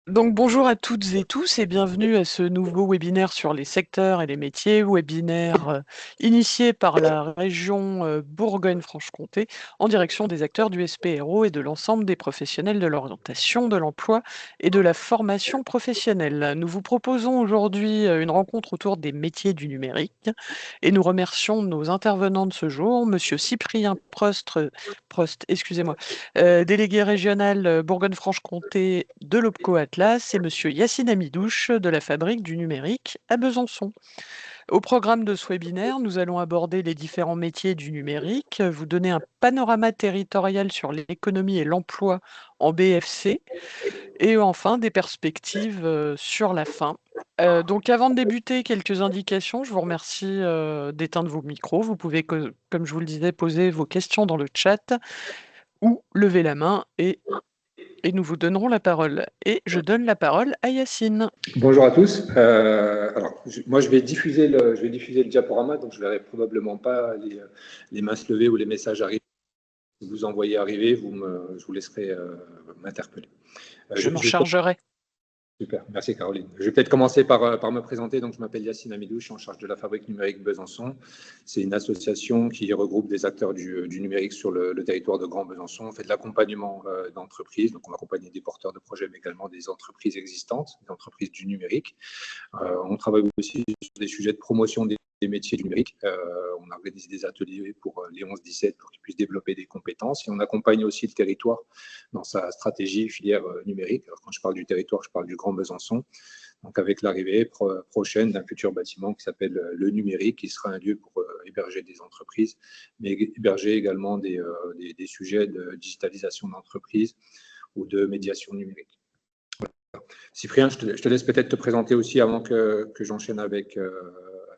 Donc bonjour à toutes et tous et bienvenue à ce nouveau webinaire sur les secteurs et les métiers, webinaire initié par la région Bourgogne-Franche-Comté en direction des acteurs du SPRO et de l'ensemble des professionnels de l'orientation, de l'emploi et de la formation professionnelle. Nous vous proposons aujourd'hui une rencontre autour des métiers du numérique et nous remercions nos intervenants de ce jour, Monsieur Cyprien excusez-moi, délégué régional Bourgogne-Franche-Comté de l'OPCO Atlas et Monsieur Yacine Amidouche de la Fabrique du numérique à Besançon. Au programme de ce webinaire, nous allons aborder les différents métiers du numérique, vous donner un panorama territorial sur l'économie et l'emploi en BFC et enfin des perspectives sur la fin. Donc avant de débuter, quelques indications. Je vous remercie d'éteindre vos micros. Vous pouvez, comme je vous le disais, poser vos questions dans le chat ou lever la main et nous vous donnerons la parole. Et je donne la parole à Yacine. Bonjour à tous. Moi, je vais diffuser le diaporama, donc je ne verrai probablement pas les mains se lever ou les messages arriver. Si vous envoyez arriver, je vous laisserai m'interpeller. Je m'en chargerai. Super, merci Caroline. Je vais peut-être commencer par me présenter. Donc, je m'appelle Yacine Amidou, je suis en charge de la Fabrique numérique Besançon. C'est une association qui regroupe des acteurs du numérique sur le territoire de Grand Besançon. On fait de l'accompagnement d'entreprises, donc on accompagne des porteurs de projets, mais également des entreprises existantes, des entreprises du numérique. On travaille aussi sur des sujets de promotion des métiers du numérique. On organise des ateliers pour les 11-17 pour qu'ils puissent développer des compétences. Et on accompagne aussi le territoire dans sa stratégie filière numérique. Alors, quand je parle du territoire, je parle du Grand Besançon. Donc, avec l'arrivée prochaine d'un futur bâtiment qui s'appelle le numérique, qui sera un lieu pour héberger des entreprises, mais héberger également des sujets de digitalisation d'entreprises ou de médiation numérique. Cyprien, je te laisse peut-être te présenter aussi avant que j'enchaîne avec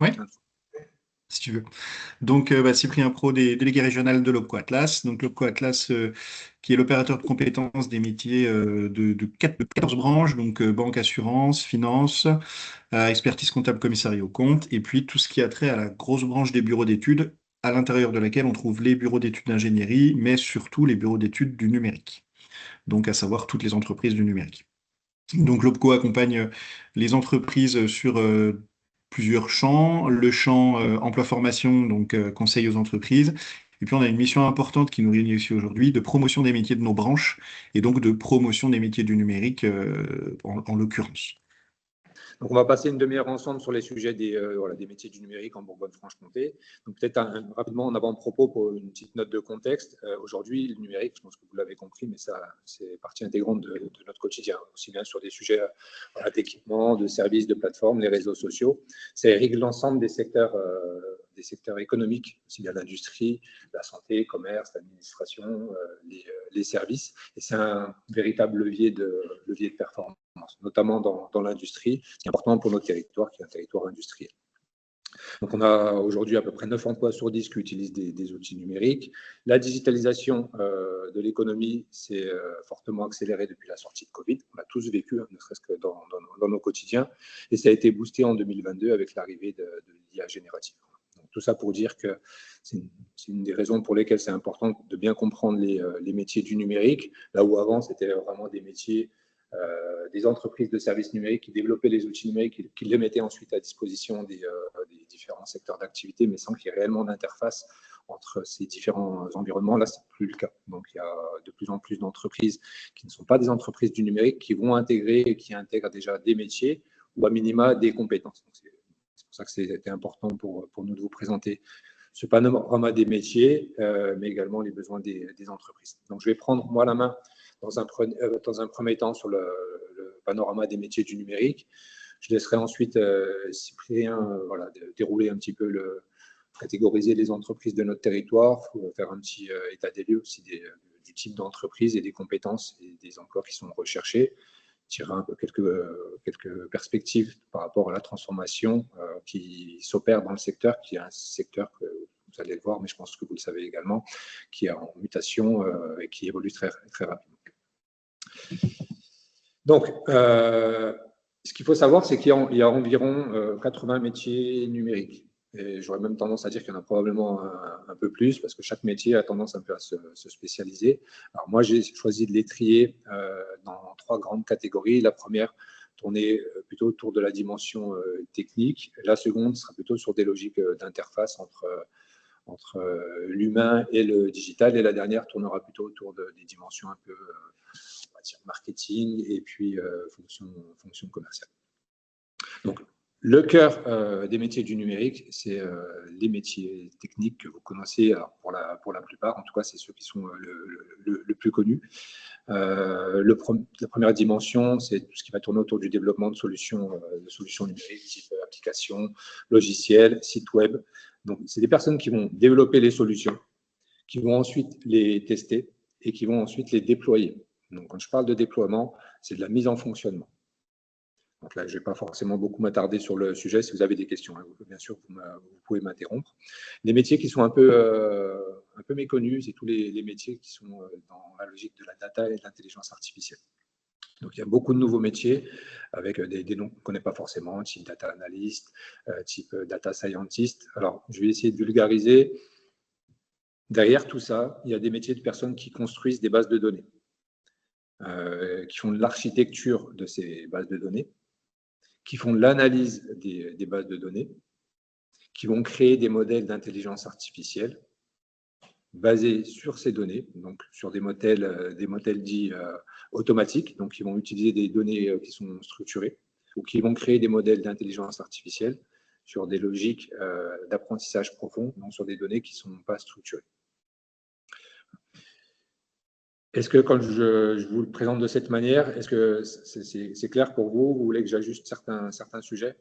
l'intro. Si tu veux. Donc, Cyprien Pro, délégué régional de l'OPCO Atlas. Donc, l'OPCO Atlas, qui est l'opérateur de compétences des métiers de 14 branches, donc banque, assurance, finance, expertise comptable, commissariat aux comptes, et puis tout ce qui a trait à la grosse branche des bureaux d'études, à l'intérieur de laquelle on trouve les bureaux d'études d'ingénierie, mais surtout les bureaux d'études du numérique. Donc, à savoir toutes les entreprises du numérique. Donc, l'OPCO accompagne les entreprises sur plusieurs champs. Le champ emploi-formation, donc conseil aux entreprises. Et puis, on a une mission importante qui nous réunit ici aujourd'hui de promotion des métiers de nos branches et donc de promotion des métiers du numérique en l'occurrence. Donc, on va passer une demi-heure ensemble sur les sujets des métiers du numérique en Bourgogne-Franche-Comté. Donc, peut-être rapidement en avant-propos pour une petite note de contexte. Aujourd'hui, le numérique, je pense que vous l'avez compris, mais ça, c'est partie intégrante de notre quotidien, aussi bien sur des sujets d'équipement, de services, de plateformes, les réseaux sociaux. Ça irrigue l'ensemble des secteurs économiques, aussi bien l'industrie, la santé, commerce, l'administration, les services. Et c'est un véritable levier de performance, notamment dans l'industrie, qui est important pour notre territoire, qui est un territoire industriel. Donc, on a aujourd'hui à peu près 9 emplois sur 10 qui utilisent des outils numériques. La digitalisation de l'économie s'est fortement accélérée depuis la sortie de Covid. On l'a tous vécu, ne serait-ce que dans nos quotidiens. Et ça a été boosté en 2022 avec l'arrivée de l'IA générative. Donc, tout ça pour dire que c'est une des raisons pour lesquelles c'est important de bien comprendre les métiers du numérique. Là où avant, c'était vraiment des métiers des entreprises de services numériques qui développaient les outils numériques, qui les mettaient ensuite à disposition des différents secteurs d'activité, mais sans qu'il y ait réellement d'interface entre ces différents environnements. Là, ce n'est plus le cas. Donc, il y a de plus en plus d'entreprises qui ne sont pas des entreprises du numérique, qui vont intégrer et qui intègrent déjà des métiers ou à minima des compétences. C'est pour ça que c'était important pour nous de vous présenter ce panorama des métiers, mais également les besoins des entreprises. Donc, je vais prendre moi la main dans un premier temps sur le panorama des métiers du numérique. Je laisserai ensuite Cyprien dérouler un petit peu, catégoriser les entreprises de notre territoire, faire un petit état des lieux aussi du type d'entreprise et des compétences et des emplois qui sont recherchés, tirer un peu quelques perspectives par rapport à la transformation qui s'opère dans le secteur, qui est un secteur que vous allez le voir, mais je pense que vous le savez également, qui est en mutation et qui évolue très, très rapidement. Donc, ce qu'il faut savoir, c'est qu'il y a environ 80 métiers numériques. Et j'aurais même tendance à dire qu'il y en a probablement un peu plus, parce que chaque métier a tendance un peu à se spécialiser. Alors moi, j'ai choisi de les trier dans 3 grandes catégories. La première, tournée plutôt autour de la dimension technique. La seconde sera plutôt sur des logiques d'interface entre l'humain et le digital. Et la dernière tournera plutôt autour des dimensions un peu on va dire marketing et puis fonction commerciale. Donc, le cœur des métiers du numérique, c'est les métiers techniques que vous connaissez pour la plupart. En tout cas, c'est ceux qui sont le plus connus. La première dimension, c'est tout ce qui va tourner autour du développement de solutions numériques, type applications, logiciels, sites web. Donc, c'est des personnes qui vont développer les solutions, qui vont ensuite les tester et qui vont ensuite les déployer. Donc, quand je parle de déploiement, c'est de la mise en fonctionnement. Donc là, je ne vais pas forcément beaucoup m'attarder sur le sujet. Si vous avez des questions, hein, bien sûr, vous pouvez m'interrompre. Les métiers qui sont un peu méconnus, c'est tous les métiers qui sont dans la logique de la data et de l'intelligence artificielle. Donc, il y a beaucoup de nouveaux métiers avec des noms qu'on ne connaît pas forcément, type data analyst, type data scientist. Alors, je vais essayer de vulgariser. Derrière tout ça, il y a des métiers de personnes qui construisent des bases de données, qui font de l'architecture de ces bases de données, qui font de l'analyse des bases de données, qui vont créer des modèles d'intelligence artificielle basés sur ces données, donc sur des modèles dits automatiques, donc qui vont utiliser des données qui sont structurées, ou qui vont créer des modèles d'intelligence artificielle sur des logiques d'apprentissage profond, donc sur des données qui ne sont pas structurées. Est-ce que quand je vous le présente de cette manière, est-ce que c'est clair pour vous? Vous voulez que j'ajuste certains sujets?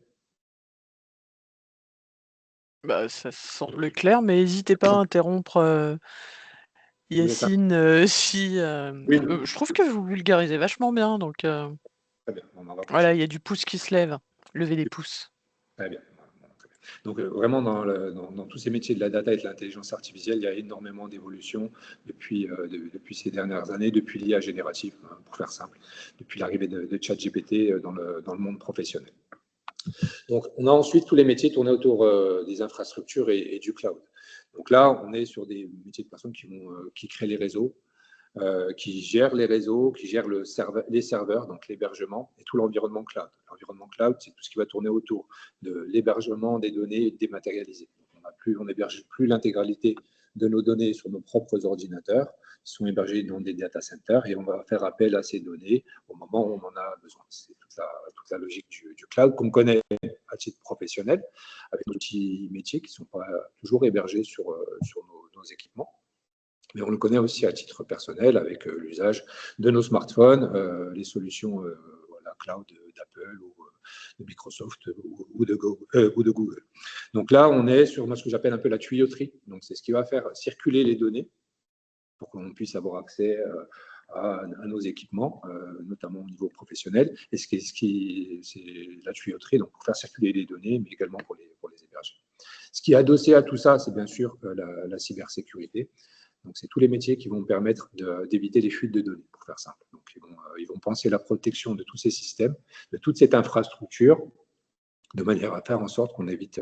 Bah, ça semble clair, mais n'hésitez pas à interrompre Yacine, si, Oui, je trouve que vous vulgarisez vachement bien, donc très bien, on en va voilà, continuer. il y a du pouce qui se lève. Levez les pouces. Très bien. Donc, vraiment, dans tous ces métiers de la data et de l'intelligence artificielle, il y a énormément d'évolutions depuis ces dernières années, depuis l'IA générative, hein, pour faire simple, depuis l'arrivée de ChatGPT dans le monde professionnel. Donc, on a ensuite tous les métiers tournés autour des infrastructures et du cloud. Donc là, on est sur des métiers de personnes qui créent les réseaux, qui gèrent les réseaux, qui gèrent les serveurs, donc l'hébergement et tout l'environnement cloud. L'environnement cloud, c'est tout ce qui va tourner autour de l'hébergement des données dématérialisées. On n'héberge plus l'intégralité de nos données sur nos propres ordinateurs, ils sont hébergés dans des data centers et on va faire appel à ces données au moment où on en a besoin. C'est toute la logique du cloud qu'on connaît à titre professionnel, avec nos outils métiers qui ne sont pas toujours hébergés sur nos équipements. Mais on le connaît aussi à titre personnel avec l'usage de nos smartphones, les solutions cloud d'Apple ou de Microsoft ou de Google. Donc là, on est sur ce que j'appelle un peu la tuyauterie. Donc c'est ce qui va faire circuler les données pour qu'on puisse avoir accès à nos équipements, notamment au niveau professionnel. Et c'est la tuyauterie, donc pour faire circuler les données, mais également pour les héberger. Ce qui est adossé à tout ça, c'est bien sûr la cybersécurité. Donc, c'est tous les métiers qui vont permettre d'éviter les fuites de données, pour faire simple. Donc, ils vont penser la protection de tous ces systèmes, de toute cette infrastructure, de manière à faire en sorte qu'on évite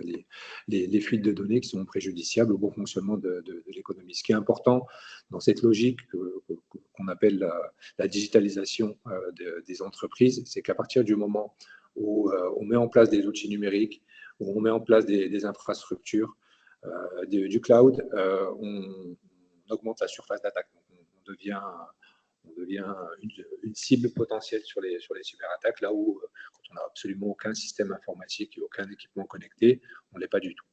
les fuites de données qui sont préjudiciables au bon fonctionnement de l'économie. Ce qui est important dans cette logique qu'on appelle la digitalisation des entreprises, c'est qu'à partir du moment où on met en place des outils numériques, où on met en place des infrastructures, du cloud, on augmente la surface d'attaque. On devient une cible potentielle sur les cyberattaques, là où, quand on n'a absolument aucun système informatique et aucun équipement connecté, on ne l'est pas du tout.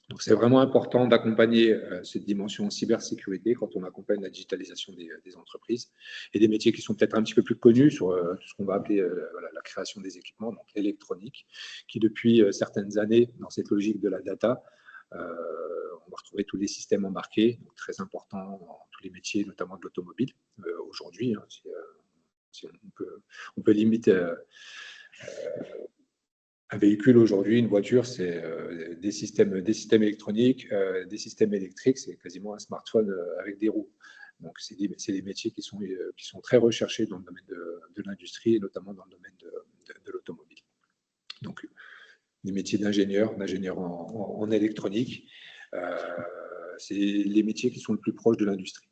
Donc, c'est vraiment important d'accompagner cette dimension cybersécurité quand on accompagne la digitalisation des entreprises et des métiers qui sont peut-être un petit peu plus connus sur tout ce qu'on va appeler la création des équipements, donc l'électronique, qui depuis certaines années, dans cette logique de la data, on va retrouver tous les systèmes embarqués, donc très importants dans tous les métiers, notamment de l'automobile. Aujourd'hui, hein, si on peut limiter un véhicule aujourd'hui, une voiture, c'est des systèmes électroniques, des systèmes électriques, c'est quasiment un smartphone avec des roues. Donc, c'est des métiers qui sont très recherchés dans le domaine de l'industrie et notamment dans le domaine de l'automobile. Donc, des métiers d'ingénieur en électronique. C'est les métiers qui sont le plus proches de l'industrie.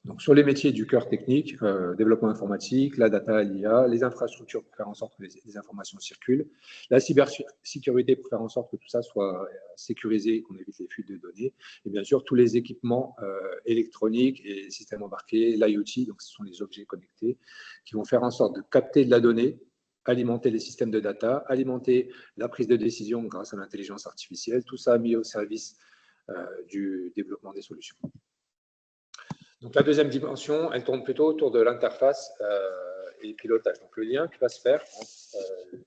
Donc, sur les métiers du cœur technique, développement informatique, la data, l'IA, les infrastructures pour faire en sorte que les informations circulent, la cybersécurité pour faire en sorte que tout ça soit sécurisé, qu'on évite les fuites de données, et bien sûr tous les équipements électroniques et systèmes embarqués, l'IoT, donc ce sont les objets connectés, qui vont faire en sorte de capter de la donnée, alimenter les systèmes de data, alimenter la prise de décision grâce à l'intelligence artificielle, tout ça mis au service du développement des solutions. Donc, la deuxième dimension, elle tourne plutôt autour de l'interface et pilotage. Donc, le lien qui va se faire entre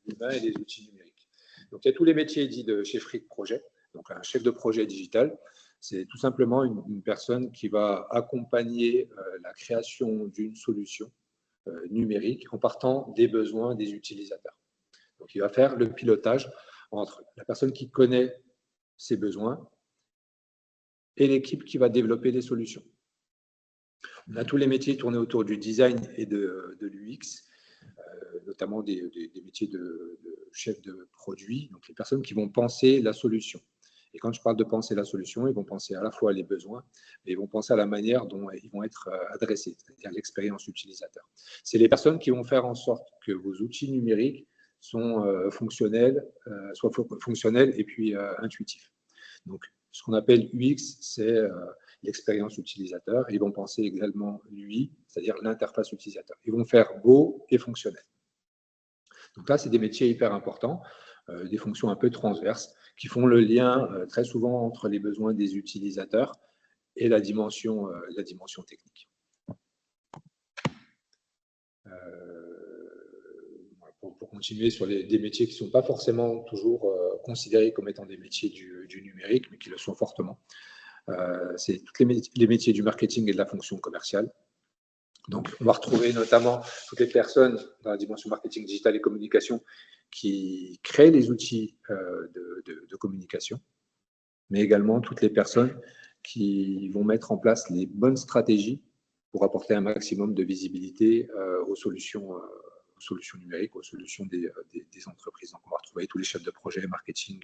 l'humain et les outils numériques. Donc, il y a tous les métiers dits de chefferie de projet. Donc, un chef de projet digital, c'est tout simplement une personne qui va accompagner la création d'une solution numérique en partant des besoins des utilisateurs. Donc, il va faire le pilotage entre la personne qui connaît ses besoins et l'équipe qui va développer des solutions. On a tous les métiers tournés autour du design et de l'UX, notamment des métiers de chef de produit, donc les personnes qui vont penser la solution. Et quand je parle de penser la solution, ils vont penser à la fois les besoins, mais ils vont penser à la manière dont ils vont être adressés, c'est-à-dire l'expérience utilisateur. C'est les personnes qui vont faire en sorte que vos outils numériques sont fonctionnels, soient fonctionnels et puis intuitifs. Donc, ce qu'on appelle UX, c'est l'expérience utilisateur. Ils vont penser également l'UI, c'est-à-dire l'interface utilisateur. Ils vont faire beau et fonctionnel. Donc là, c'est des métiers hyper importants, des fonctions un peu transverses, qui font le lien très souvent entre les besoins des utilisateurs et la dimension technique. Pour continuer sur des métiers qui ne sont pas forcément toujours considérés comme étant des métiers du numérique, mais qui le sont fortement. C'est tous les métiers du marketing et de la fonction commerciale. Donc, on va retrouver notamment toutes les personnes dans la dimension marketing, digital et communication qui créent les outils de communication, mais également toutes les personnes qui vont mettre en place les bonnes stratégies pour apporter un maximum de visibilité aux solutions numériques, aux solutions des entreprises. Donc, on va retrouver tous les chefs de projet marketing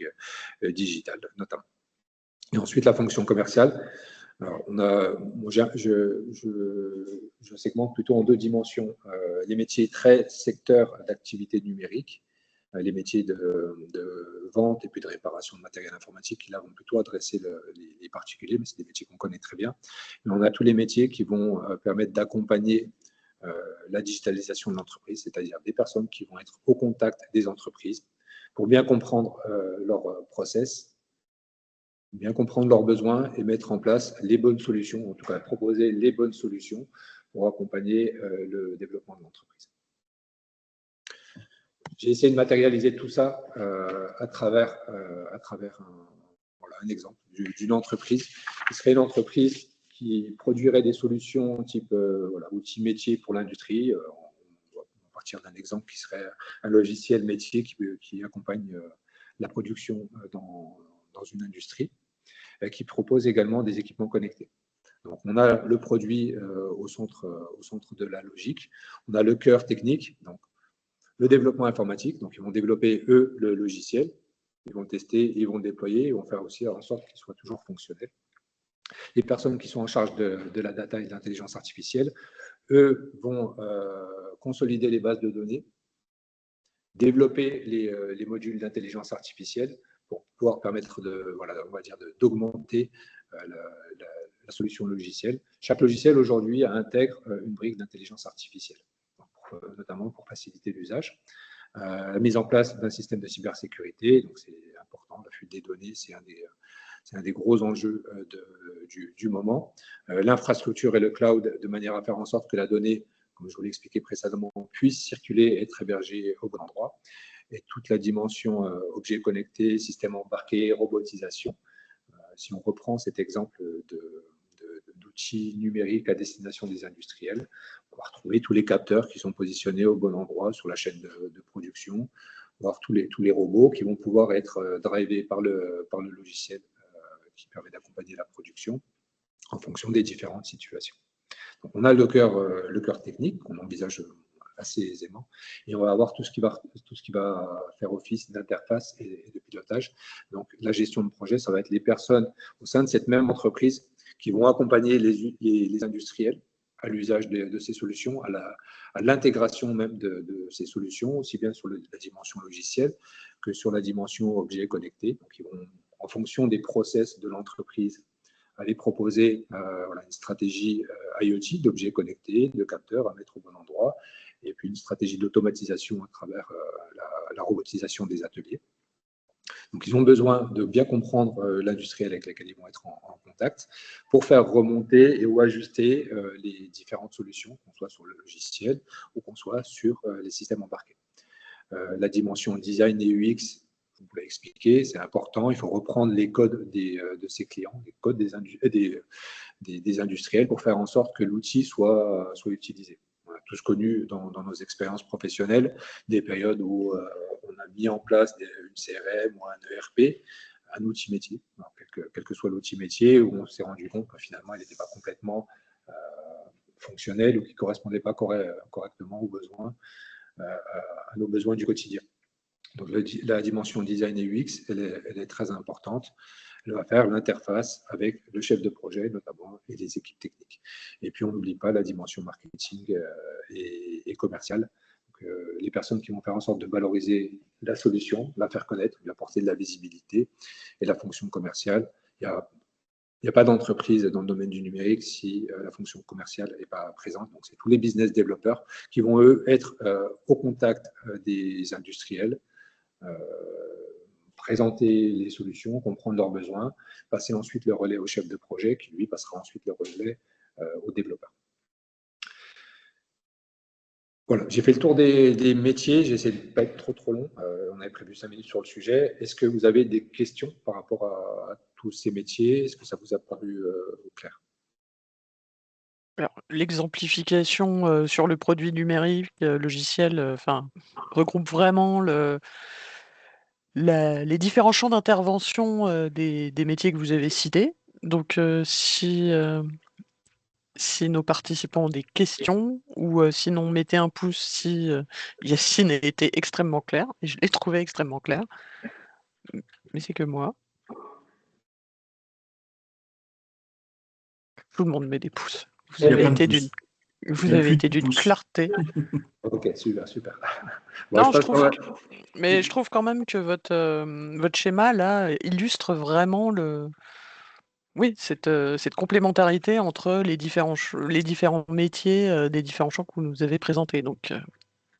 digital, notamment. Et ensuite, la fonction commerciale. Alors, je segmente plutôt en deux dimensions. Les métiers très secteurs d'activité numérique, les métiers de vente et puis de réparation de matériel informatique, qui là vont plutôt adresser les particuliers, mais c'est des métiers qu'on connaît très bien. Et on a tous les métiers qui vont permettre d'accompagner la digitalisation de l'entreprise, c'est-à-dire des personnes qui vont être au contact des entreprises pour bien comprendre leur process, bien comprendre leurs besoins et mettre en place les bonnes solutions, en tout cas proposer les bonnes solutions pour accompagner le développement de l'entreprise. J'ai essayé de matérialiser tout ça à travers un exemple d'une entreprise qui serait une entreprise qui produirait des solutions type outils métiers pour l'industrie. On va partir d'un exemple qui serait un logiciel métier qui accompagne la production dans une industrie, qui propose également des équipements connectés. Donc, on a le produit au centre de la logique. On a le cœur technique, donc le développement informatique. Donc, ils vont développer, eux, le logiciel. Ils vont le tester, ils vont le déployer, ils vont faire aussi en sorte qu'il soit toujours fonctionnel. Les personnes qui sont en charge de la data et de l'intelligence artificielle, eux, vont consolider les bases de données, développer les modules d'intelligence artificielle pour pouvoir permettre d'augmenter la solution logicielle. Chaque logiciel aujourd'hui intègre une brique d'intelligence artificielle, notamment pour faciliter l'usage. La mise en place d'un système de cybersécurité, donc c'est important, la fuite des données, c'est un des gros enjeux du moment. L'infrastructure et le cloud, de manière à faire en sorte que la donnée, comme je vous l'ai expliqué précédemment, puisse circuler et être hébergée au bon endroit. Et toute la dimension objets connectés, systèmes embarqués, robotisation. Si on reprend cet exemple d'outils numériques à destination des industriels, on va retrouver tous les capteurs qui sont positionnés au bon endroit sur la chaîne de production, voir tous les robots qui vont pouvoir être drivés par le logiciel qui permet d'accompagner la production en fonction des différentes situations. Donc, on a le cœur technique qu'on envisage assez aisément. Et on va avoir tout ce qui va faire office d'interface et de pilotage. Donc, la gestion de projet, ça va être les personnes au sein de cette même entreprise qui vont accompagner les industriels à l'usage de ces solutions, à l'intégration même de ces solutions, aussi bien sur la dimension logicielle que sur la dimension objet connecté. Donc, ils vont, en fonction des process de l'entreprise, aller proposer une stratégie IoT d'objets connectés, de capteurs à mettre au bon endroit, et puis une stratégie d'automatisation à travers la robotisation des ateliers. Donc, ils ont besoin de bien comprendre l'industriel avec lequel ils vont être en contact pour faire remonter ou ajuster les différentes solutions, qu'on soit sur le logiciel ou qu'on soit sur les systèmes embarqués. La dimension design et UX, vous l'avez expliqué, c'est important. Il faut reprendre les codes de ses clients, les codes des industriels pour faire en sorte que l'outil soit utilisé. On a tous connu dans nos expériences professionnelles des périodes où on a mis en place une CRM ou un ERP, un outil métier, alors, quel que soit l'outil métier, où on s'est rendu compte que finalement il n'était pas complètement fonctionnel ou qui ne correspondait pas correctement aux besoins, à nos besoins du quotidien. Donc la dimension design et UX, elle est très importante. Elle va faire l'interface avec le chef de projet notamment et les équipes techniques. Et puis on n'oublie pas la dimension marketing et commerciale. Donc, les personnes qui vont faire en sorte de valoriser la solution, la faire connaître, lui apporter de la visibilité et la fonction commerciale. Il n'y a pas d'entreprise dans le domaine du numérique si la fonction commerciale n'est pas présente. Donc, c'est tous les business développeurs qui vont, eux, être au contact des industriels, présenter les solutions, comprendre leurs besoins, passer ensuite le relais au chef de projet qui, lui, passera ensuite le relais au développeur. Voilà, j'ai fait le tour des métiers, j'ai essayé de ne pas être trop long, on avait prévu 5 minutes sur le sujet. Est-ce que vous avez des questions par rapport à tous ces métiers? Est-ce que ça vous a paru clair? Alors, l'exemplification sur le produit numérique, logiciel, regroupe vraiment les différents champs d'intervention des métiers que vous avez cités. Donc, si nos participants ont des questions ou sinon mettez un pouce si Yacine a été extrêmement clair, et je l'ai trouvé extrêmement clair. Mais c'est que moi. Tout le monde met des pouces. Vous Il y a avez plein de été pouces. vous Il y a avez plus été de d'une pouces. clarté. Ok, super. Bon, Non, je passe mais je trouve quand même que votre schéma là illustre vraiment cette complémentarité entre les différents métiers des différents champs que vous nous avez présentés. Donc,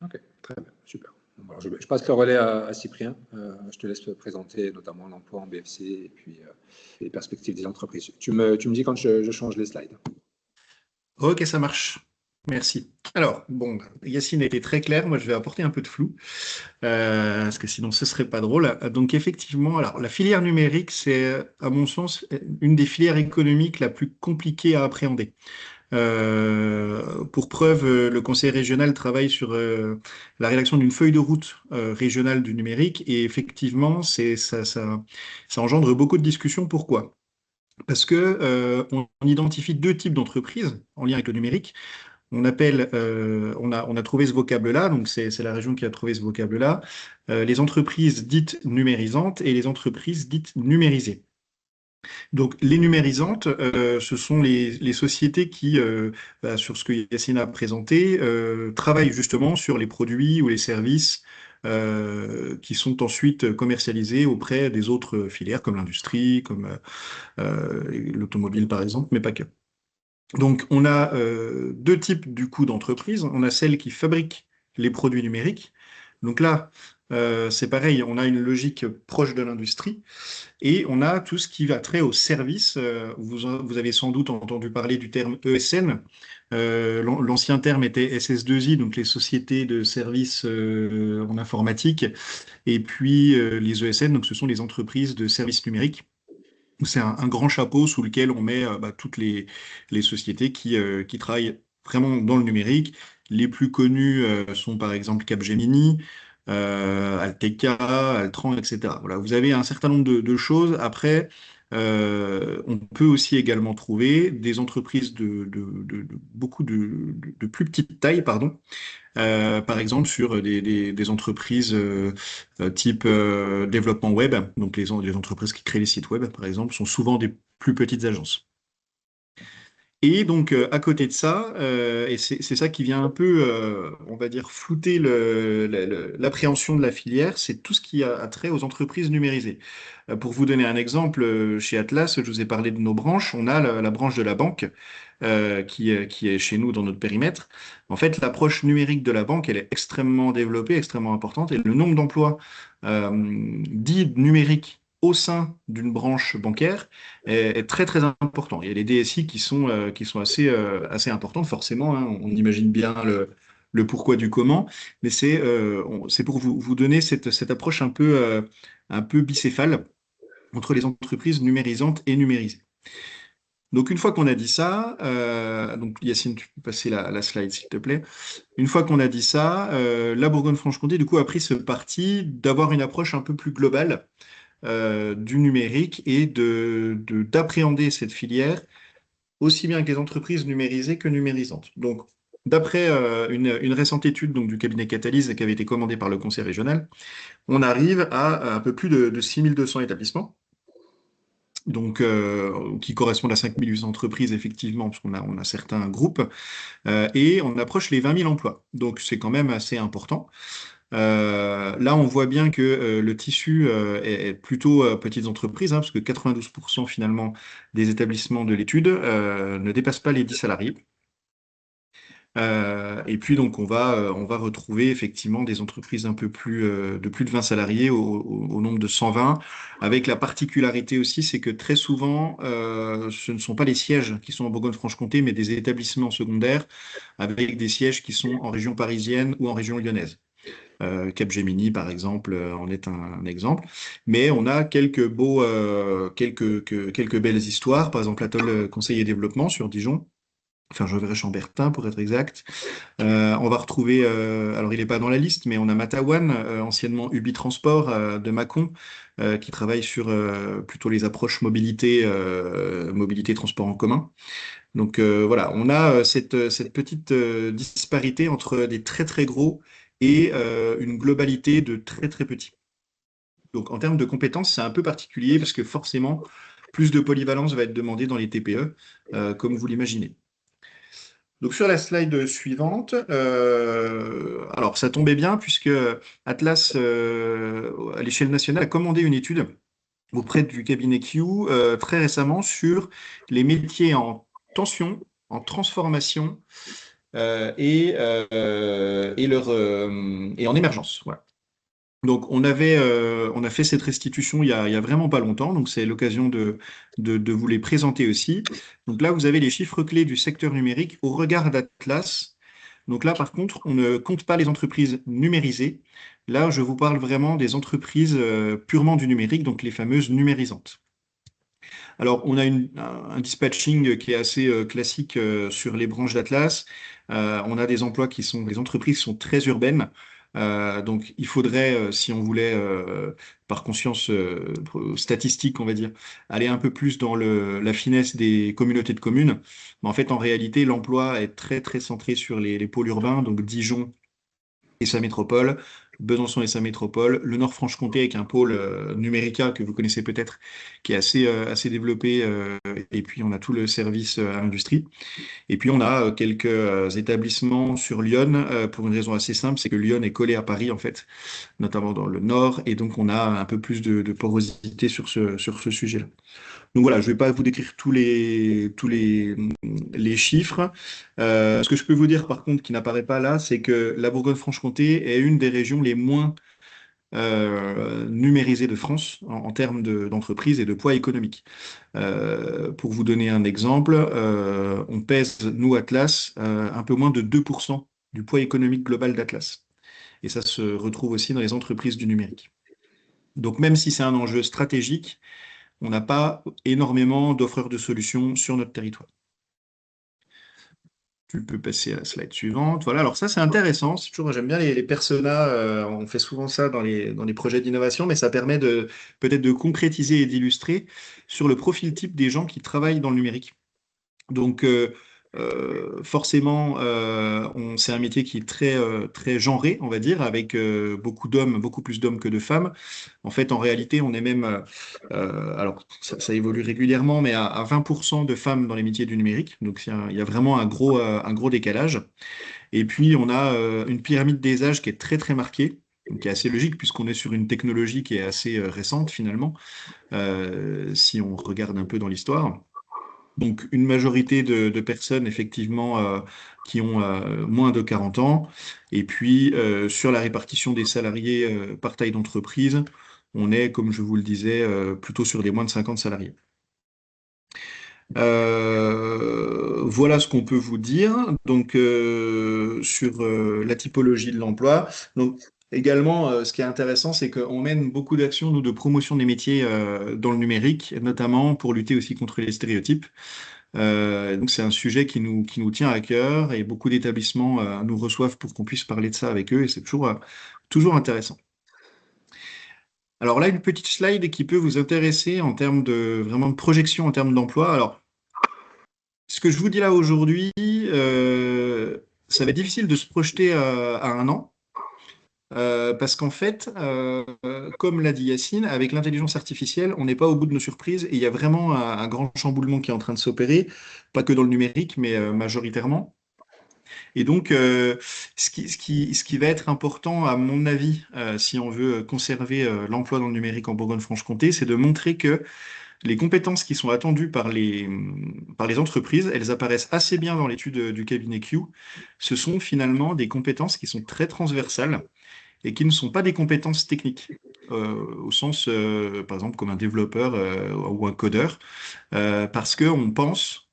Ok, très bien, super. Bon, alors, je passe le relais à Cyprien. Je te laisse présenter notamment l'emploi en BFC et puis les perspectives des entreprises. Tu me dis quand je change les slides. Ok, ça marche. Merci. Alors, bon, Yacine a été très clair. Moi, je vais apporter un peu de flou, parce que sinon, ce serait pas drôle. Donc, effectivement, alors, la filière numérique, c'est, à mon sens, une des filières économiques la plus compliquée à appréhender. Pour preuve, le conseil régional travaille sur la rédaction d'une feuille de route régionale du numérique, et effectivement, ça engendre beaucoup de discussions. Pourquoi? Parce que on identifie deux types d'entreprises en lien avec le numérique. On a trouvé ce vocable-là, donc c'est la région qui a trouvé ce vocable-là, les entreprises dites numérisantes et les entreprises dites numérisées. Donc, les numérisantes, ce sont les sociétés qui, sur ce que Yacine a présenté, travaillent justement sur les produits ou les services qui sont ensuite commercialisés auprès des autres filières, comme l'industrie, comme l'automobile par exemple, mais pas que. Donc, on a deux types du coup d'entreprises. On a celles qui fabriquent les produits numériques. Donc là, c'est pareil, on a une logique proche de l'industrie et on a tout ce qui va trait au service. Vous avez sans doute entendu parler du terme ESN. L'ancien terme était SS2I, donc les sociétés de services en informatique. Et puis les ESN, donc ce sont les entreprises de services numériques. C'est un grand chapeau sous lequel on met toutes les sociétés qui travaillent vraiment dans le numérique. Les plus connues sont par exemple Capgemini, Alteka, Altran, etc. Voilà, vous avez un certain nombre de choses. Après, On peut aussi également trouver des entreprises de plus petite taille, pardon, par exemple sur des entreprises type développement web. Donc les entreprises qui créent les sites web, par exemple, sont souvent des plus petites agences. Et donc, à côté de ça, et c'est ça qui vient un peu, on va dire, flouter l'appréhension de la filière, c'est tout ce qui a trait aux entreprises numérisées. Pour vous donner un exemple, chez Atlas, je vous ai parlé de nos branches. On a la branche de la banque qui est chez nous dans notre périmètre. En fait, l'approche numérique de la banque, elle est extrêmement développée, extrêmement importante, et le nombre d'emplois dits numériques au sein d'une branche bancaire est très très important. Il y a les DSI qui sont assez importantes, forcément, hein. On imagine bien le pourquoi du comment, mais c'est pour vous donner cette approche un peu bicéphale entre les entreprises numérisantes et numérisées. Donc une fois qu'on a dit ça, donc Yacine, tu peux passer la slide s'il te plaît. Une fois qu'on a dit ça, la Bourgogne-Franche-Comté du coup a pris ce parti d'avoir une approche un peu plus globale du numérique et d'appréhender cette filière aussi bien avec les entreprises numérisées que numérisantes. Donc, d'après une récente étude donc, du cabinet Catalyse qui avait été commandée par le Conseil régional, on arrive à un peu plus de 6200 établissements, donc, qui correspondent à 5800 entreprises, effectivement, parce on a certains groupes, et on approche les 20 000 emplois. Donc, c'est quand même assez important. Là, on voit bien que le tissu est plutôt petites entreprises, hein, parce que 92% finalement des établissements de l'étude ne dépassent pas les 10 salariés. Et puis donc on va retrouver effectivement des entreprises un peu plus de plus de 20 salariés au nombre de 120, avec la particularité aussi, c'est que très souvent ce ne sont pas les sièges qui sont en Bourgogne-Franche-Comté, mais des établissements secondaires avec des sièges qui sont en région parisienne ou en région lyonnaise. Capgemini, par exemple, en est un exemple. Mais on a quelques belles histoires. Par exemple, l'Atoll Conseil et Développement sur Dijon. Enfin, Gevrey-Chambertin, pour être exact. On va retrouver, alors il n'est pas dans la liste, mais on a Matawan, anciennement Ubi Transport de Mâcon, qui travaille sur plutôt les approches mobilité transport en commun. Donc voilà, on a cette petite disparité entre des très très gros et une globalité de très très petits. Donc en termes de compétences, c'est un peu particulier parce que forcément, plus de polyvalence va être demandée dans les TPE, comme vous l'imaginez. Donc sur la slide suivante, alors ça tombait bien puisque Atlas, à l'échelle nationale, a commandé une étude auprès du cabinet Q très récemment sur les métiers en tension, en transformation et en émergence. Voilà. Donc on a fait cette restitution il y a vraiment pas longtemps, donc c'est l'occasion de vous les présenter aussi. Donc là, vous avez les chiffres clés du secteur numérique au regard d'Atlas. Donc là, par contre, on ne compte pas les entreprises numérisées. Là, je vous parle vraiment des entreprises purement du numérique, donc les fameuses numérisantes. Alors, on a un dispatching qui est assez classique sur les branches d'Atlas. On a des emplois les entreprises sont très urbaines. Donc, il faudrait, si on voulait, par conscience statistique, on va dire, aller un peu plus dans la finesse des communautés de communes. Mais en fait, en réalité, l'emploi est très, très centré sur les pôles urbains, donc Dijon et sa métropole, Besançon et sa métropole, le Nord-Franche-Comté avec un pôle Numérica que vous connaissez peut-être, qui est assez développé, et puis on a tout le service à l'industrie. Et puis on a quelques établissements sur Lyon, pour une raison assez simple, c'est que Lyon est collé à Paris en fait, notamment dans le Nord, et donc on a un peu plus de porosité sur ce sujet-là. Donc voilà, je ne vais pas vous décrire les chiffres. Ce que je peux vous dire par contre qui n'apparaît pas là, c'est que la Bourgogne-Franche-Comté est une des régions les moins numérisées de France en termes d'entreprise et de poids économique. Pour vous donner un exemple, on pèse, nous, Atlas, un peu moins de 2% du poids économique global d'Atlas. Et ça se retrouve aussi dans les entreprises du numérique. Donc même si c'est un enjeu stratégique, on n'a pas énormément d'offreurs de solutions sur notre territoire. Tu peux passer à la slide suivante. Voilà, alors ça c'est intéressant. C'est toujours, j'aime bien les personas. On fait souvent ça dans les projets d'innovation, mais ça permet de peut-être de concrétiser et d'illustrer sur le profil type des gens qui travaillent dans le numérique. Donc, forcément, c'est un métier qui est très genré, on va dire, avec beaucoup d'hommes, beaucoup plus d'hommes que de femmes. En fait, en réalité, on est même, alors ça évolue régulièrement, mais à 20% de femmes dans les métiers du numérique. Donc, il y a vraiment un gros décalage. Et puis, on a une pyramide des âges qui est très marquée. Donc, qui est assez logique puisqu'on est sur une technologie qui est assez récente finalement, si on regarde un peu dans l'histoire. Donc, une majorité de personnes, effectivement, qui ont moins de 40 ans. Et puis, sur la répartition des salariés par taille d'entreprise, on est, comme je vous le disais, plutôt sur des moins de 50 salariés. Voilà ce qu'on peut vous dire. Donc, sur la typologie de l'emploi. Donc, également, ce qui est intéressant, c'est qu'on mène beaucoup d'actions, nous, de promotion des métiers dans le numérique, notamment pour lutter aussi contre les stéréotypes. Donc c'est un sujet qui nous tient à cœur et beaucoup d'établissements nous reçoivent pour qu'on puisse parler de ça avec eux et c'est toujours intéressant. Alors là, une petite slide qui peut vous intéresser en termes de vraiment de projection en termes d'emploi. Alors, ce que je vous dis là aujourd'hui, ça va être difficile de se projeter à un an. Parce qu'en fait, comme l'a dit Yacine, avec l'intelligence artificielle, on n'est pas au bout de nos surprises et il y a vraiment un grand chamboulement qui est en train de s'opérer, pas que dans le numérique, mais majoritairement. Et donc, ce qui va être important, à mon avis, si on veut conserver l'emploi dans le numérique en Bourgogne-Franche-Comté, c'est de montrer que les compétences qui sont attendues par les entreprises, elles apparaissent assez bien dans l'étude du cabinet Q. Ce sont finalement des compétences qui sont très transversales et qui ne sont pas des compétences techniques, au sens, par exemple, comme un développeur ou un codeur, parce qu'on pense,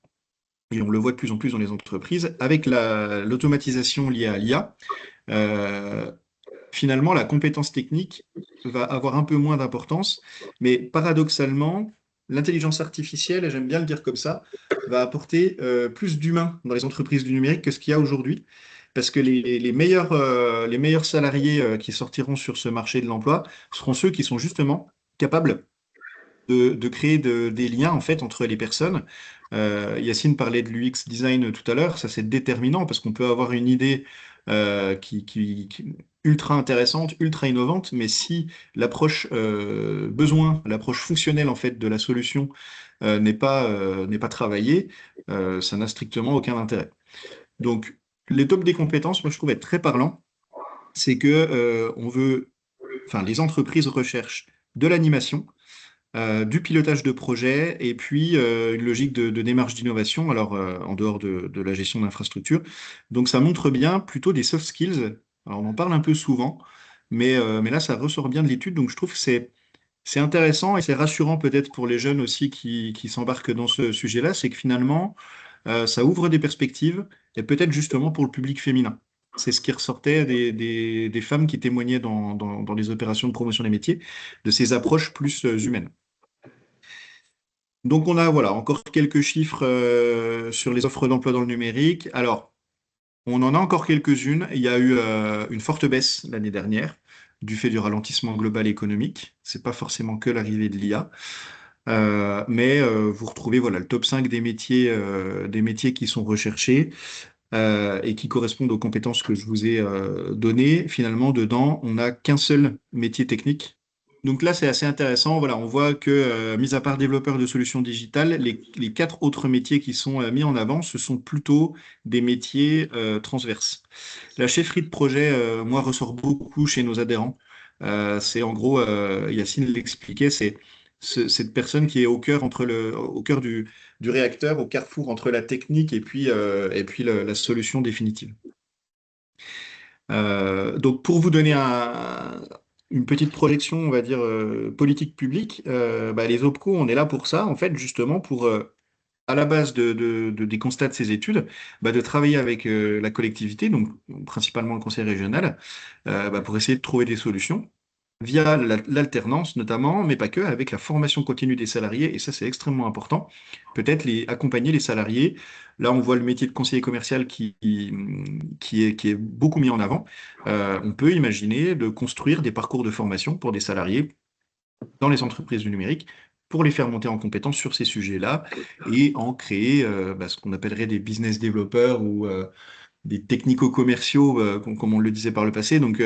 et on le voit de plus en plus dans les entreprises, avec l'automatisation liée à l'IA, euh, finalement, la compétence technique va avoir un peu moins d'importance, mais paradoxalement, l'intelligence artificielle, et j'aime bien le dire comme ça, va apporter plus d'humains dans les entreprises du numérique que ce qu'il y a aujourd'hui. Parce que les meilleurs salariés qui sortiront sur ce marché de l'emploi seront ceux qui sont justement capables de créer des liens en fait entre les personnes. Yacine parlait de l'UX design tout à l'heure, ça c'est déterminant parce qu'on peut avoir une idée ultra intéressante, ultra innovante, mais si l'approche besoin, l'approche fonctionnelle en fait de la solution n'est pas travaillée, ça n'a strictement aucun intérêt. Donc les tops des compétences, moi je trouve être très parlant, c'est que les entreprises recherchent de l'animation du pilotage de projet et puis une logique de démarche d'innovation, alors en dehors de la gestion d'infrastructure. Donc ça montre bien plutôt des soft skills. Alors on en parle un peu souvent, mais là ça ressort bien de l'étude, donc je trouve que c'est intéressant et c'est rassurant peut-être pour les jeunes aussi qui s'embarquent dans ce sujet-là, c'est que finalement ça ouvre des perspectives et peut-être justement pour le public féminin. C'est ce qui ressortait des femmes qui témoignaient dans les opérations de promotion des métiers, de ces approches plus humaines. Donc on a voilà encore quelques chiffres sur les offres d'emploi dans le numérique. Alors on en a encore quelques-unes. Il y a eu une forte baisse l'année dernière du fait du ralentissement global économique. C'est pas forcément que l'arrivée de l'IA, mais vous retrouvez voilà le top 5 des métiers qui sont recherchés et qui correspondent aux compétences que je vous ai données. Finalement, dedans, on n'a qu'un seul métier technique. Donc là, c'est assez intéressant. Voilà, on voit que, mis à part développeurs de solutions digitales, les quatre autres métiers qui sont mis en avant, ce sont plutôt des métiers transverses. La chefferie de projet, moi, ressort beaucoup chez nos adhérents. C'est en gros, Yacine l'expliquait, c'est cette personne qui est au cœur du réacteur, au carrefour entre la technique et puis la solution définitive. Donc, pour vous donner une petite projection, on va dire, politique publique, les OPCO, on est là pour ça, en fait, justement, pour, à la base des constats de ces études, de travailler avec la collectivité, donc principalement le conseil régional, pour essayer de trouver des solutions. via l'alternance notamment, mais pas que, avec la formation continue des salariés, et ça c'est extrêmement important, peut-être accompagner les salariés. Là, on voit le métier de conseiller commercial qui est beaucoup mis en avant. On peut imaginer de construire des parcours de formation pour des salariés dans les entreprises du numérique pour les faire monter en compétence sur ces sujets-là et en créer ce qu'on appellerait des business développeurs ou des technico-commerciaux, comme on le disait par le passé. Donc,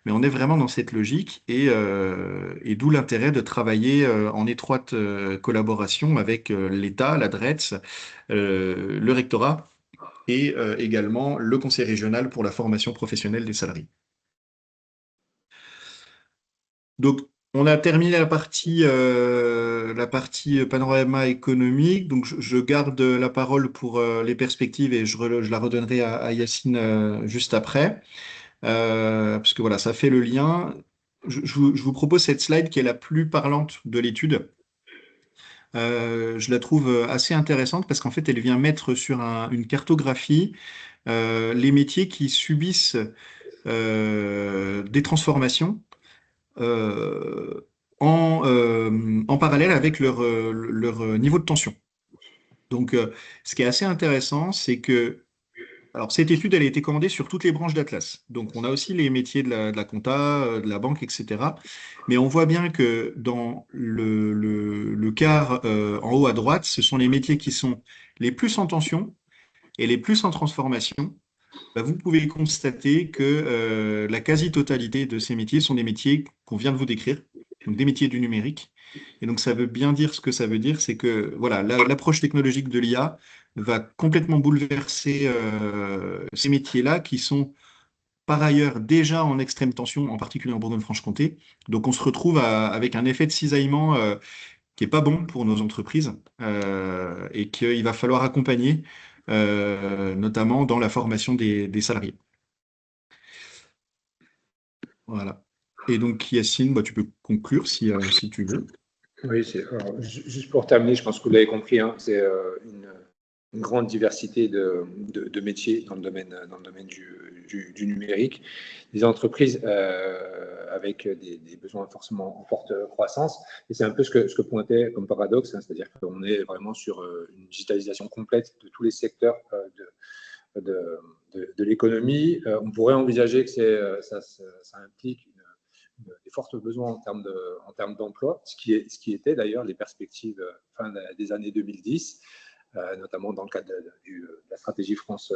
mais on est vraiment dans cette logique et d'où l'intérêt de travailler en étroite collaboration avec l'État, la DRETS, le rectorat et également le conseil régional pour la formation professionnelle des salariés. Donc, on a terminé la partie panorama économique. Donc, je garde la parole pour les perspectives et je la redonnerai à Yacine juste après. Parce que voilà, ça fait le lien. Je vous propose cette slide qui est la plus parlante de l'étude. Je la trouve assez intéressante parce qu'en fait, elle vient mettre sur une cartographie les métiers qui subissent des transformations euh, en parallèle avec leur niveau de tension. Donc, ce qui est assez intéressant, c'est que alors, cette étude, elle a été commandée sur toutes les branches d'Atlas. Donc, on a aussi les métiers de la compta, de la banque, etc. Mais on voit bien que dans le quart en haut à droite, ce sont les métiers qui sont les plus en tension et les plus en transformation. Bah, vous pouvez constater que la quasi-totalité de ces métiers sont des métiers qu'on vient de vous décrire, donc des métiers du numérique. Et donc ça veut bien dire ce que ça veut dire, c'est que voilà, l'approche technologique de l'IA va complètement bouleverser ces métiers-là qui sont par ailleurs déjà en extrême tension, en particulier en Bourgogne-Franche-Comté. Donc on se retrouve avec un effet de cisaillement qui est pas bon pour nos entreprises et qu'il va falloir accompagner, notamment dans la formation des salariés. Voilà. Et donc, Yacine, bah, tu peux conclure si tu veux. Oui, alors, juste pour terminer, je pense que vous l'avez compris, hein, c'est une grande diversité de métiers dans le domaine du numérique. Des entreprises avec des besoins forcément en forte croissance. Et c'est un peu ce que pointait comme paradoxe, hein, c'est-à-dire qu'on est vraiment sur une digitalisation complète de tous les secteurs de l'économie. On pourrait envisager que ça implique des forts besoins en termes d'emploi, ce qui était d'ailleurs les perspectives fin des années 2010, notamment dans le cadre de la stratégie France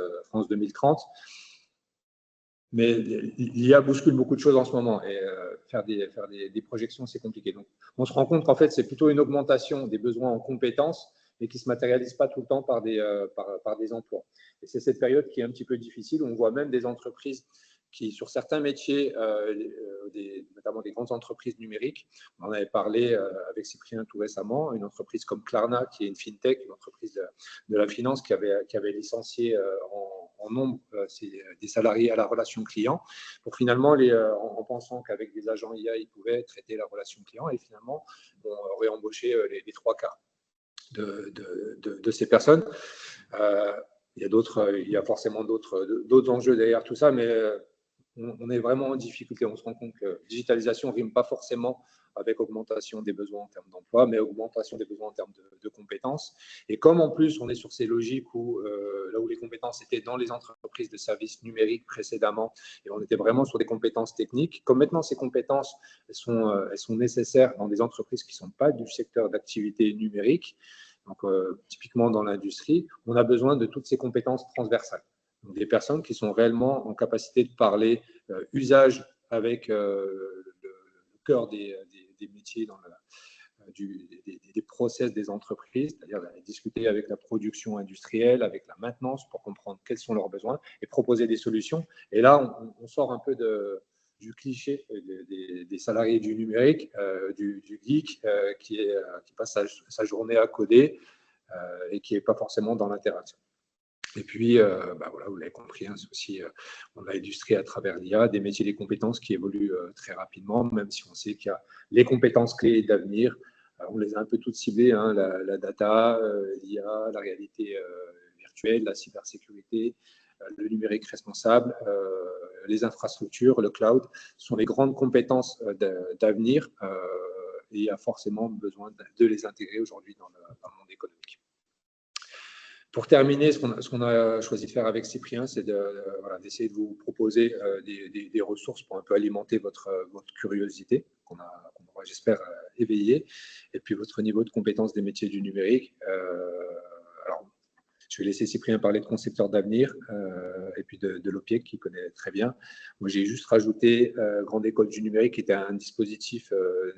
2030. Mais l'IA bouscule beaucoup de choses en ce moment et faire des projections, c'est compliqué. Donc, on se rend compte qu'en fait, c'est plutôt une augmentation des besoins en compétences, mais qui ne se matérialise pas tout le temps par des emplois. Et c'est cette période qui est un petit peu difficile. On voit même des entreprises qui, sur certains métiers, notamment des grandes entreprises numériques, on en avait parlé avec Cyprien tout récemment, une entreprise comme Klarna, qui est une fintech, une entreprise de la finance qui avait licencié en nombre des salariés à la relation client, pour finalement, en pensant qu'avec des agents IA, ils pouvaient traiter la relation client, et finalement, on réembauché les trois quarts de ces personnes. Il y a forcément d'autres enjeux derrière tout ça, mais on est vraiment en difficulté. On se rend compte que digitalisation ne rime pas forcément avec augmentation des besoins en termes d'emploi, mais augmentation des besoins en termes de compétences. Et comme en plus, on est sur ces logiques où, là où les compétences étaient dans les entreprises de services numériques précédemment, et on était vraiment sur des compétences techniques, comme maintenant ces compétences elles sont nécessaires dans des entreprises qui ne sont pas du secteur d'activité numérique, donc typiquement dans l'industrie, on a besoin de toutes ces compétences transversales. Donc, des personnes qui sont réellement en capacité de parler usage avec le cœur des métiers, des process des entreprises, c'est-à-dire discuter avec la production industrielle, avec la maintenance pour comprendre quels sont leurs besoins et proposer des solutions. Et là, on sort un peu du cliché des salariés du numérique, du geek qui passe sa journée à coder et qui n'est pas forcément dans l'interaction. Et puis, voilà, vous l'avez compris, hein, c'est aussi, on a illustré à travers l'IA des métiers et des compétences qui évoluent très rapidement, même si on sait qu'il y a les compétences clés d'avenir. On les a un peu toutes ciblées, hein, la data, l'IA, la réalité virtuelle, la cybersécurité, le numérique responsable, les infrastructures, le cloud sont les grandes compétences d'avenir et il y a forcément besoin de les intégrer aujourd'hui dans le monde économique. Pour terminer, ce qu'on a choisi de faire avec Cyprien, c'est d'essayer de vous proposer des ressources pour un peu alimenter votre curiosité, qu'on aura, j'espère, éveillée, et puis votre niveau de compétence des métiers du numérique. Alors, je vais laisser Cyprien parler de concepteurs d'avenir et puis de l'OPIEC qu'il connaît très bien. Moi, j'ai juste rajouté Grande École du numérique, qui était un dispositif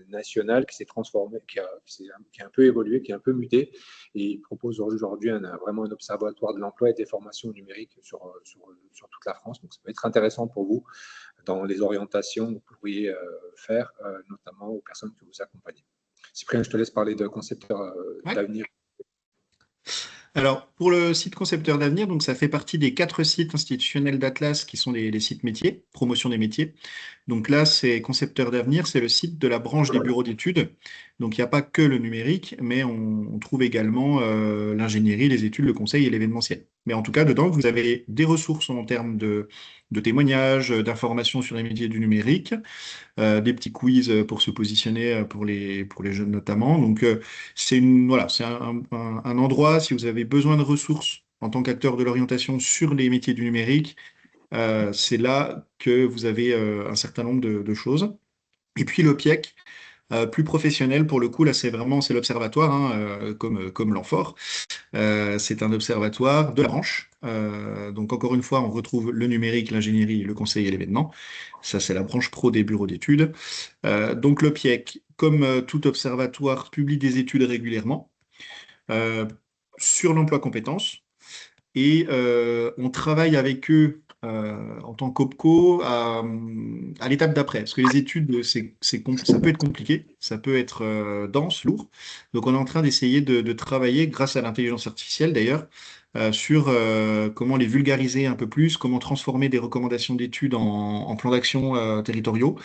national qui s'est transformé, qui a un peu évolué, qui a un peu muté, et il propose aujourd'hui vraiment un observatoire de l'emploi et des formations numériques sur toute la France. Donc, ça peut être intéressant pour vous dans les orientations que vous pourriez faire, notamment aux personnes que vous accompagnez. Cyprien, je te laisse parler de concepteurs d'avenir. Alors, pour le site Concepteur d'avenir, donc ça fait partie des 4 sites institutionnels d'Atlas qui sont les sites métiers, promotion des métiers. Donc là, c'est Concepteur d'avenir, c'est le site de la branche des bureaux d'études. Donc il n'y a pas que le numérique, mais on trouve également l'ingénierie, les études, le conseil et l'événementiel. Mais en tout cas, dedans, vous avez des ressources en termes de témoignages, d'informations sur les métiers du numérique, des petits quiz pour se positionner pour les jeunes notamment. Donc, c'est un endroit, si vous avez besoin de ressources en tant qu'acteur de l'orientation sur les métiers du numérique, c'est là que vous avez un certain nombre de choses. Et puis l'OPIEC, plus professionnel pour le coup, là c'est l'observatoire, hein, comme l'AMFOR. C'est un observatoire de la branche. Donc encore une fois, on retrouve le numérique, l'ingénierie, le conseil et l'événement. Ça, c'est la branche pro des bureaux d'études. Donc le PIEC, comme tout observatoire, publie des études régulièrement sur l'emploi compétences. Et on travaille avec eux en tant qu'OPCO à l'étape d'après. Parce que les études, ça peut être compliqué, ça peut être dense, lourd. Donc on est en train d'essayer de travailler, grâce à l'intelligence artificielle d'ailleurs, sur comment les vulgariser un peu plus, comment transformer des recommandations d'études en plans d'action territoriaux.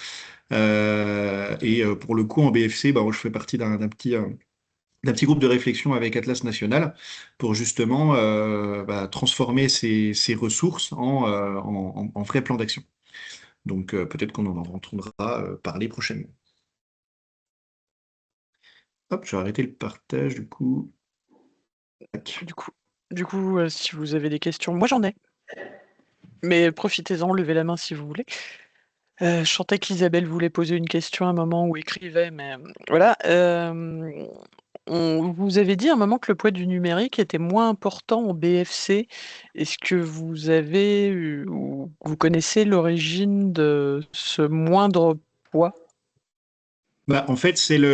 Et pour le coup, en BFC, moi, je fais partie d'un petit groupe de réflexion avec Atlas National pour justement transformer ces ressources en vrais plans d'action. Donc peut-être qu'on en entendra parler prochainement. Hop, je vais arrêter le partage du coup. Du coup, si vous avez des questions, moi j'en ai. Mais profitez-en, levez la main si vous voulez. Je sentais qu'Isabelle voulait poser une question à un moment ou écrivait, mais voilà. Vous avez dit à un moment que le poids du numérique était moins important en BFC. Est-ce que vous avez ou vous connaissez l'origine de ce moindre poids? En fait, c'est la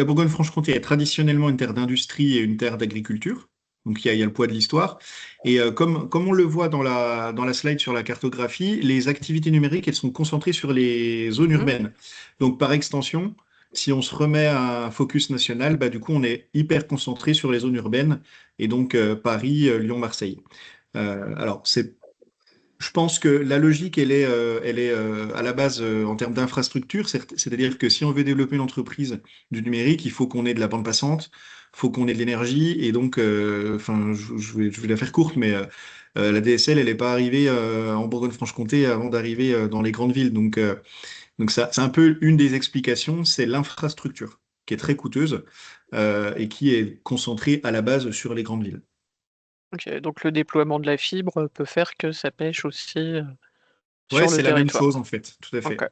Bourgogne-Franche-Comté est traditionnellement une terre d'industrie et une terre d'agriculture. Donc, il y a le poids de l'histoire. Et comme on le voit dans la slide sur la cartographie, les activités numériques, elles sont concentrées sur les zones urbaines. Donc, par extension, si on se remet à un focus national, du coup, on est hyper concentré sur les zones urbaines. Et donc, Paris, Lyon, Marseille. Alors, je pense que la logique, elle est à la base en termes d'infrastructure, c'est-à-dire que si on veut développer une entreprise du numérique, il faut qu'on ait de la bande passante, il faut qu'on ait de l'énergie, et donc, je vais la faire courte, mais la DSL, elle n'est pas arrivée en Bourgogne-Franche-Comté avant d'arriver dans les grandes villes. Donc ça, c'est un peu une des explications, c'est l'infrastructure qui est très coûteuse et qui est concentrée à la base sur les grandes villes. Ok, donc le déploiement de la fibre peut faire que ça pêche aussi Ouais, sur le c'est la même territoire. chose en fait, tout à fait. Ok.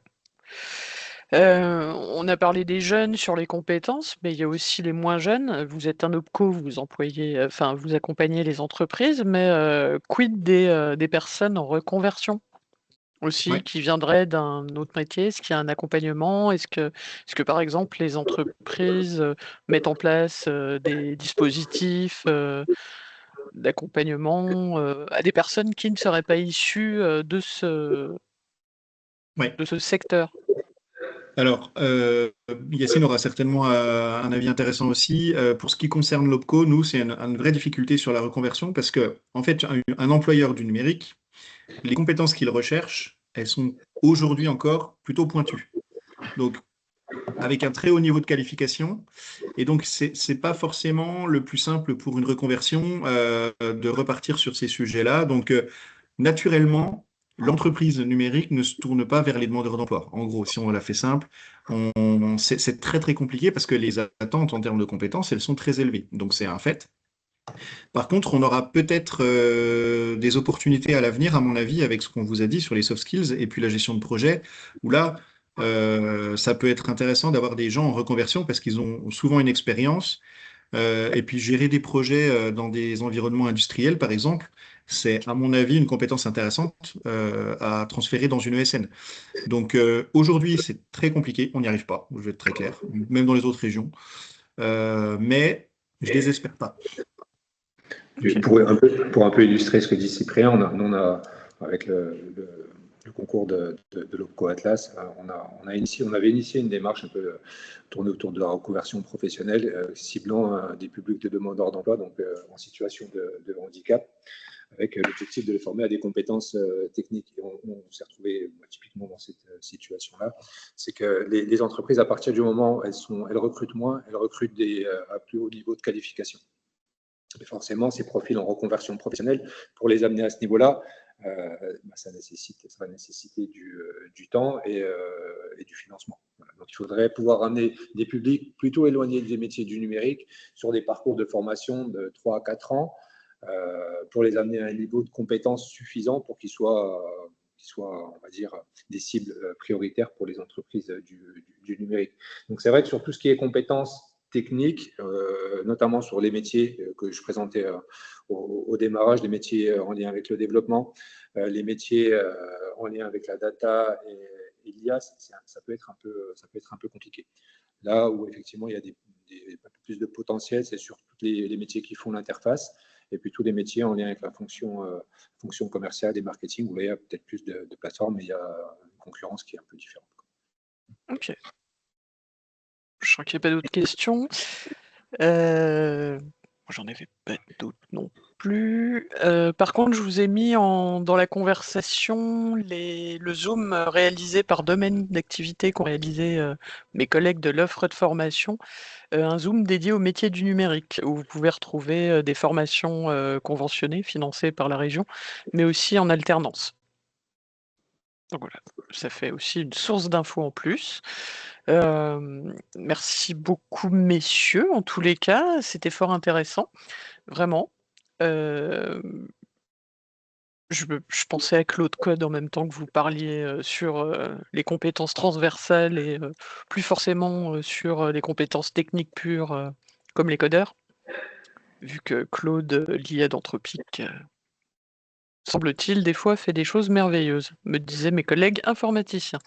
On a parlé des jeunes sur les compétences, mais il y a aussi les moins jeunes. Vous êtes un OPCO, vous employez, enfin, vous accompagnez les entreprises, mais quid des personnes en reconversion aussi, Ouais. qui viendraient d'un autre métier? Est-ce qu'il y a un accompagnement? Est-ce que par exemple, les entreprises mettent en place des dispositifs d'accompagnement à des personnes qui ne seraient pas issues Ouais. de ce secteur? Alors, Yacine aura certainement un avis intéressant aussi. Pour ce qui concerne l'OPCO, nous, c'est une vraie difficulté sur la reconversion parce que, en fait, un employeur du numérique, les compétences qu'il recherche, elles sont aujourd'hui encore plutôt pointues. Donc, avec un très haut niveau de qualification. Et donc, c'est pas forcément le plus simple pour une reconversion de repartir sur ces sujets-là. Donc, naturellement, l'entreprise numérique ne se tourne pas vers les demandeurs d'emploi. En gros, si on la fait simple, c'est très très compliqué parce que les attentes en termes de compétences, elles sont très élevées. Donc c'est un fait. Par contre, on aura peut-être des opportunités à l'avenir, à mon avis, avec ce qu'on vous a dit sur les soft skills et puis la gestion de projet, où là, ça peut être intéressant d'avoir des gens en reconversion parce qu'ils ont souvent une expérience. Et puis gérer des projets dans des environnements industriels, par exemple, c'est, à mon avis, une compétence intéressante à transférer dans une ESN. Donc aujourd'hui, c'est très compliqué, on n'y arrive pas, je vais être très clair, même dans les autres régions. Mais je ne désespère pas. Okay. Pour un peu illustrer ce que dit Cyprien, on a avec le concours de l'OPCO Atlas, on avait initié une démarche un peu tournée autour de la reconversion professionnelle, ciblant des publics de demandeurs d'emploi, donc en situation de handicap, avec l'objectif de les former à des compétences techniques. Et on s'est retrouvé typiquement dans cette situation-là. C'est que les entreprises, à partir du moment où elles recrutent moins, elles recrutent à plus haut niveau de qualification. Et forcément, ces profils en reconversion professionnelle, pour les amener à ce niveau-là, ça va nécessiter du temps et du financement. Voilà. Donc, il faudrait pouvoir amener des publics plutôt éloignés des métiers du numérique sur des parcours de formation de 3 à 4 ans pour les amener à un niveau de compétences suffisant pour qu'ils soient, on va dire, des cibles prioritaires pour les entreprises du numérique. Donc, c'est vrai que sur tout ce qui est compétences techniques, notamment sur les métiers que je présentais au démarrage, les métiers en lien avec le développement, les métiers en lien avec la data et l'IA, ça peut être un peu compliqué. Là où effectivement il y a un peu plus de potentiel, c'est sur tous les métiers qui font l'interface, et puis tous les métiers en lien avec la fonction commerciale et marketing, où là, il y a peut-être plus de plateformes, mais il y a une concurrence qui est un peu différente. Ok. Je crois qu'il n'y a pas d'autres questions. J'en avais pas d'autres non plus. Par contre, je vous ai mis dans la conversation le Zoom réalisé par domaine d'activité qu'ont réalisé mes collègues de l'offre de formation, un Zoom dédié au métier du numérique, où vous pouvez retrouver des formations conventionnées, financées par la région, mais aussi en alternance. Donc voilà, ça fait aussi une source d'infos en plus. Merci beaucoup, messieurs, en tous les cas, c'était fort intéressant, vraiment. Je pensais à Claude Code en même temps que vous parliez sur les compétences transversales et plus forcément sur les compétences techniques pures, comme les codeurs, vu que Claude, l'IA d'Anthropic, semble-t-il, des fois fait des choses merveilleuses, me disaient mes collègues informaticiens.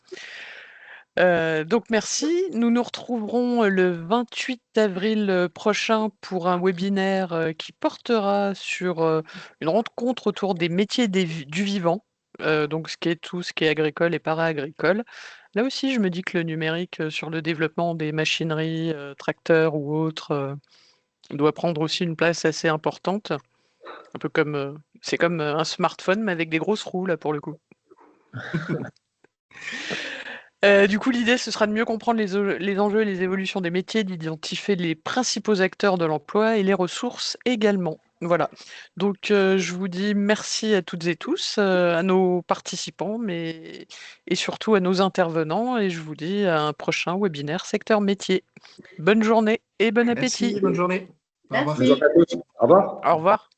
Donc merci. Nous nous retrouverons le 28 avril prochain pour un webinaire qui portera sur une rencontre autour des métiers du vivant, donc tout ce qui est agricole et para-agricole. Là aussi, je me dis que le numérique sur le développement des machineries, tracteurs ou autres, doit prendre aussi une place assez importante. Un peu comme c'est comme un smartphone, mais avec des grosses roues, là, pour le coup. Du coup, l'idée, ce sera de mieux comprendre les enjeux et les évolutions des métiers, d'identifier les principaux acteurs de l'emploi et les ressources également. Voilà. Donc, je vous dis merci à toutes et tous, à nos participants, et surtout à nos intervenants, et je vous dis à un prochain webinaire secteur métier. Bonne journée et bon appétit. Merci, bonne journée. Au revoir. Merci. Au revoir. Au revoir.